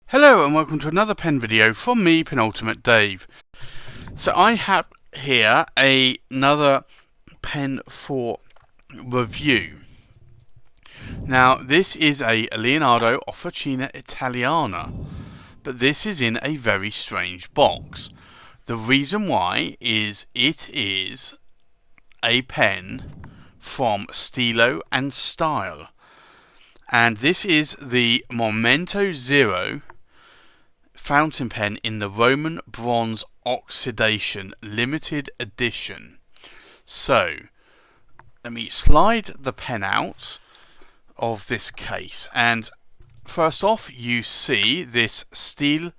Hello and welcome to another pen video from me, Penultimate Dave. So I have here another pen for review. Now this is a Leonardo Officina Italiana, but this is in a very strange box. The reason why is it is a pen from Stilo Stile, and this is the Momento Zero fountain pen in the Roman bronze oxidation limited edition. So let me slide the pen out of this case, and first off you see this Stilo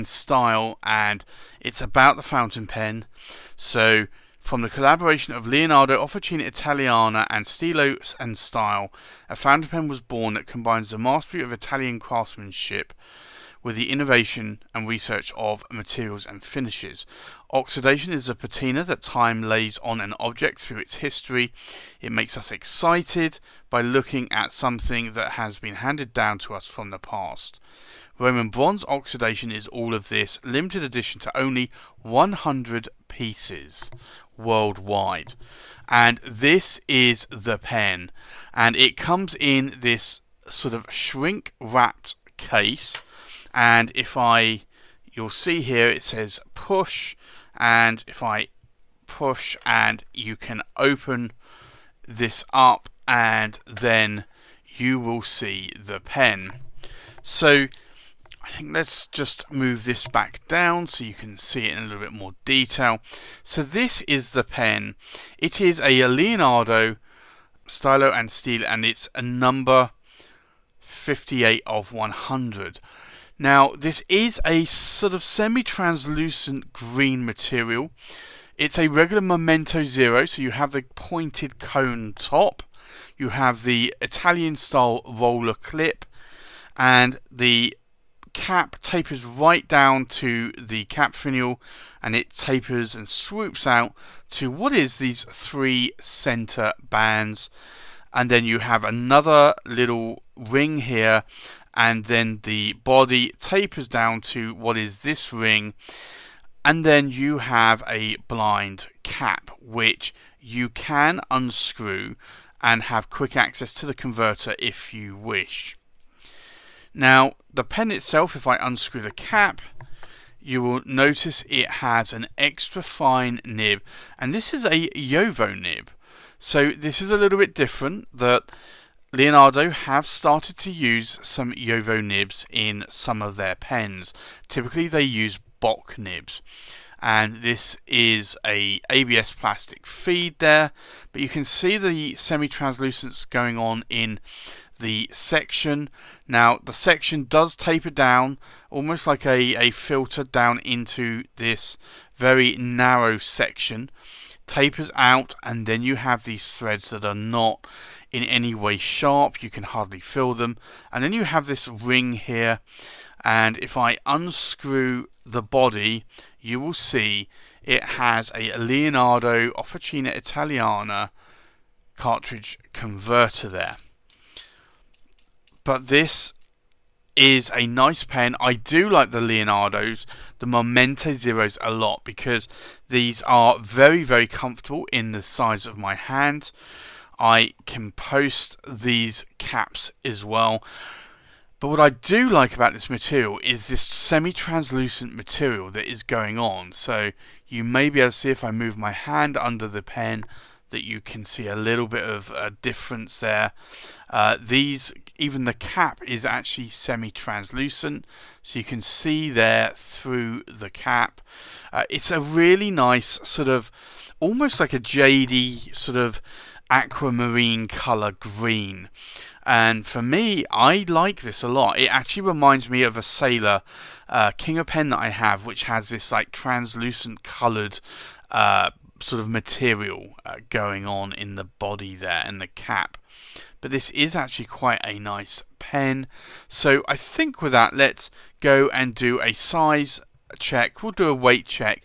Stile, and it's about the fountain pen. So from the collaboration of Leonardo Officina Italiana and Stilo Stile, a fountain pen was born that combines the mastery of Italian craftsmanship with the innovation and research of materials and finishes. Oxidation is a patina that time lays on an object through its history. It makes us excited by looking at something that has been handed down to us from the past. Roman bronze oxidation is all of this, limited edition to only 100 pieces worldwide. And this is the pen, and it comes in this sort of shrink wrapped case. And you'll see here it says push, and if I push, and you can open this up, and then you will see the pen. So I think let's just move this back down so you can see it in a little bit more detail. So this is the pen. It is a Leonardo Stilo Stile, and it's a number 58 of 100. Now, this is a sort of semi-translucent green material. It's a regular Momento Zero, so you have the pointed cone top, you have the Italian style roller clip, and the cap tapers right down to the cap finial, and it tapers and swoops out to what is these three center bands. And then you have another little ring here, and then the body tapers down to what is this ring, and then you have a blind cap which you can unscrew and have quick access to the converter if you wish. Now the pen itself, if I unscrew the cap, you will notice it has an extra fine nib, and this is a Jowo nib. So this is a little bit different, that Leonardo have started to use some Jowo nibs in some of their pens. Typically they use Bock nibs, and this is a ABS plastic feed there, but you can see the semi-translucence going on in the section. Now the section does taper down almost like a filter down into this very narrow section, tapers out, and then you have these threads that are not in any way sharp, you can hardly feel them, and then you have this ring here, and if I unscrew the body you will see it has a Leonardo Officina Italiana cartridge converter there. But this is a nice pen. I do like the Leonardos, the Momento Zeros, a lot, because these are very, very comfortable in the size of my hand. I can post these caps as well. But what I do like about this material is this semi-translucent material that is going on. So you may be able to see, if I move my hand under the pen, that you can see a little bit of a difference there. Even the cap is actually semi-translucent, so you can see there through the cap. It's a really nice sort of, almost like a jadey sort of aquamarine colour green, and for me, I like this a lot. It actually reminds me of a Sailor King of pen that I have, which has this like translucent coloured sort of material going on in the body there and the cap. But this is actually quite a nice pen. So I think with that, let's go and do a size check. We'll do a weight check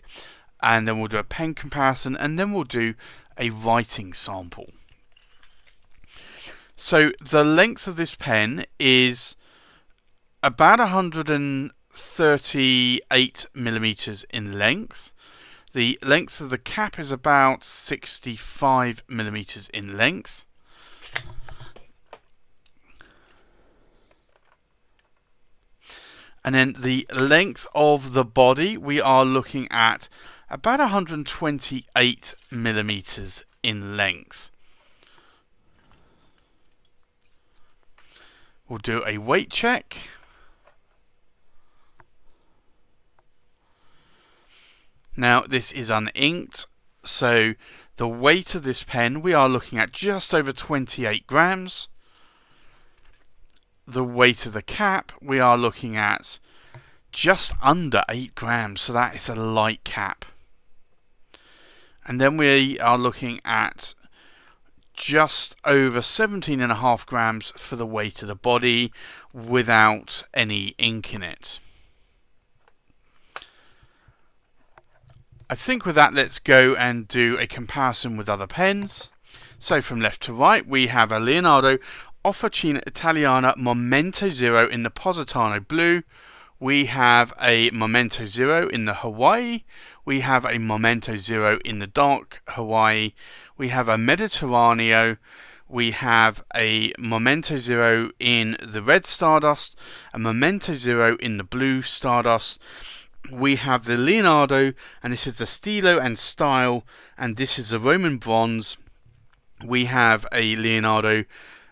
and then we'll do a pen comparison, and then we'll do a writing sample. So the length of this pen is about 138 millimeters in length. The length of the cap is about 65 millimeters in length. And then the length of the body, we are looking at about 128 millimeters in length. We'll do a weight check. Now this is uninked, so the weight of this pen, we are looking at just over 28 grams. The weight of the cap, we are looking at just under 8 grams, so that is a light cap. And then we are looking at just over 17.5 grams for the weight of the body without any ink in it. I think with that, let's go and do a comparison with other pens. So from left to right, we have a Leonardo Officina Italiana Momento Zero in the Positano Blue. We have a Momento Zero in the Hawaii. We have a Momento Zero in the dark Hawaii. We have a Mediterraneo. We have a Momento Zero in the red Stardust. A Momento Zero in the blue Stardust. We have the Leonardo, and this is the Stilo and Stile, and this is the Roman Bronze. We have a Leonardo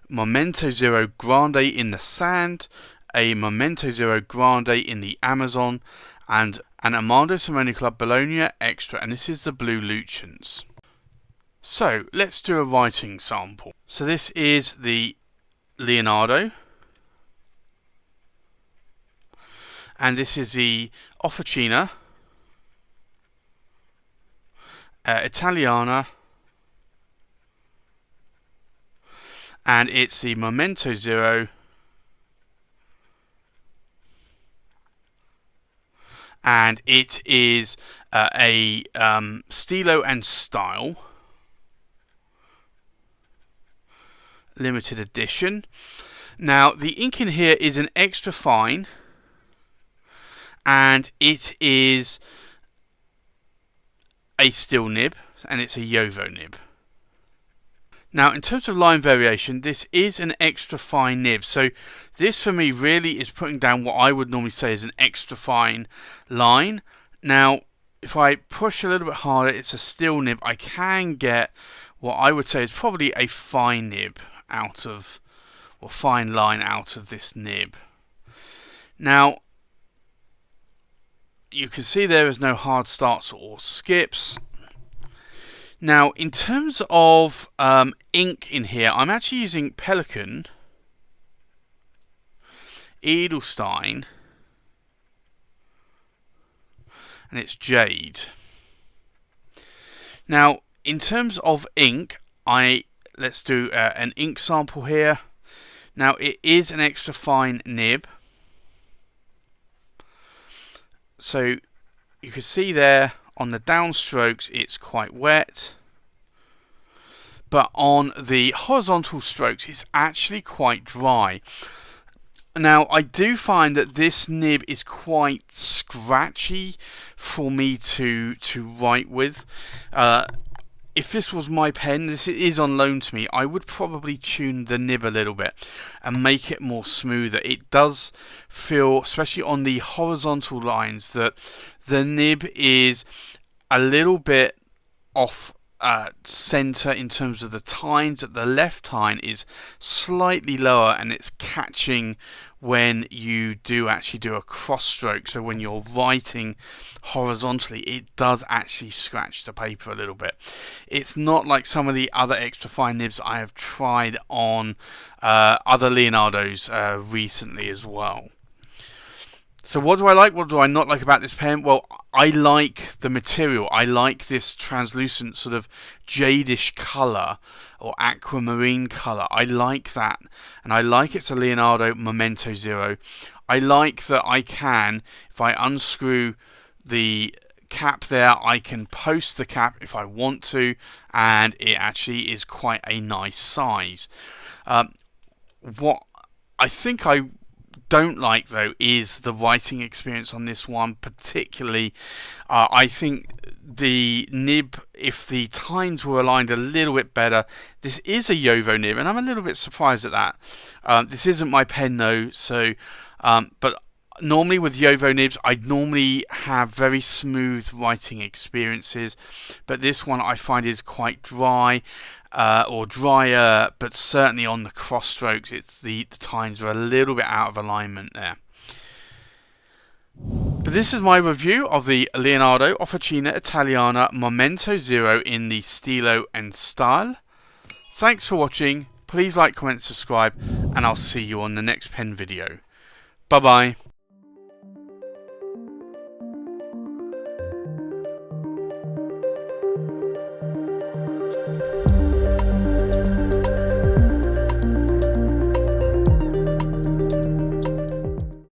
Momento Zero Grande in the sand, a Momento Zero Grande in the Amazon, and an Armando Simone Club Bologna Extra, and this is the Blue Lucians. So let's do a writing sample. So this is the Leonardo, and this is the Officina Italiana, and it's the Momento Zero, and it is a Stilo and Stile limited edition. Now the ink in here is an extra fine, and it is a steel nib, and it's a Jowo nib. Now in terms of line variation, this is an extra fine nib, so this for me really is putting down what I would normally say is an extra fine line. Now if I push a little bit harder, it's a steel nib, I can get what I would say is probably a fine nib out of, or fine line out of this nib. Now you can see there is no hard starts or skips. Now in terms of ink in here, I'm actually using Pelikan, Edelstein, and it's Jade. Now in terms of ink, let's do an ink sample here. Now it is an extra fine nib, so you can see there on the downstrokes it's quite wet, but on the horizontal strokes it's actually quite dry. Now I do find that this nib is quite scratchy for me to write with. If this was my pen, this is on loan to me, I would probably tune the nib a little bit and make it more smoother. It does feel, especially on the horizontal lines, that the nib is a little bit off center in terms of the tines. That the left tine is slightly lower, and it's catching when you do actually do a cross stroke. So when you're writing horizontally, it does actually scratch the paper a little bit. It's not like some of the other extra fine nibs I have tried on other Leonardos recently as well. So what do I like? What do I not like about this pen? Well, I like the material. I like this translucent sort of jadish colour or aquamarine colour. I like that. And I like it's a Leonardo Momento Zero. I like that I can, if I unscrew the cap there. I can post the cap if I want to, and it actually is quite a nice size. What I think I don't like though is the writing experience on this one, particularly. I think the nib, if the tines were aligned a little bit better. This is a Yovo nib, and I'm a little bit surprised at that. This isn't my pen though, so but normally with Yovo nibs, I normally have very smooth writing experiences, but this one I find is quite dry. Or drier, but certainly on the cross strokes, the tines are a little bit out of alignment there. But this is my review of the Leonardo Officina Italiana Momento Zero in the Stilo and Stile. Thanks for watching. Please like, comment, subscribe, and I'll see you on the next pen video. Bye bye.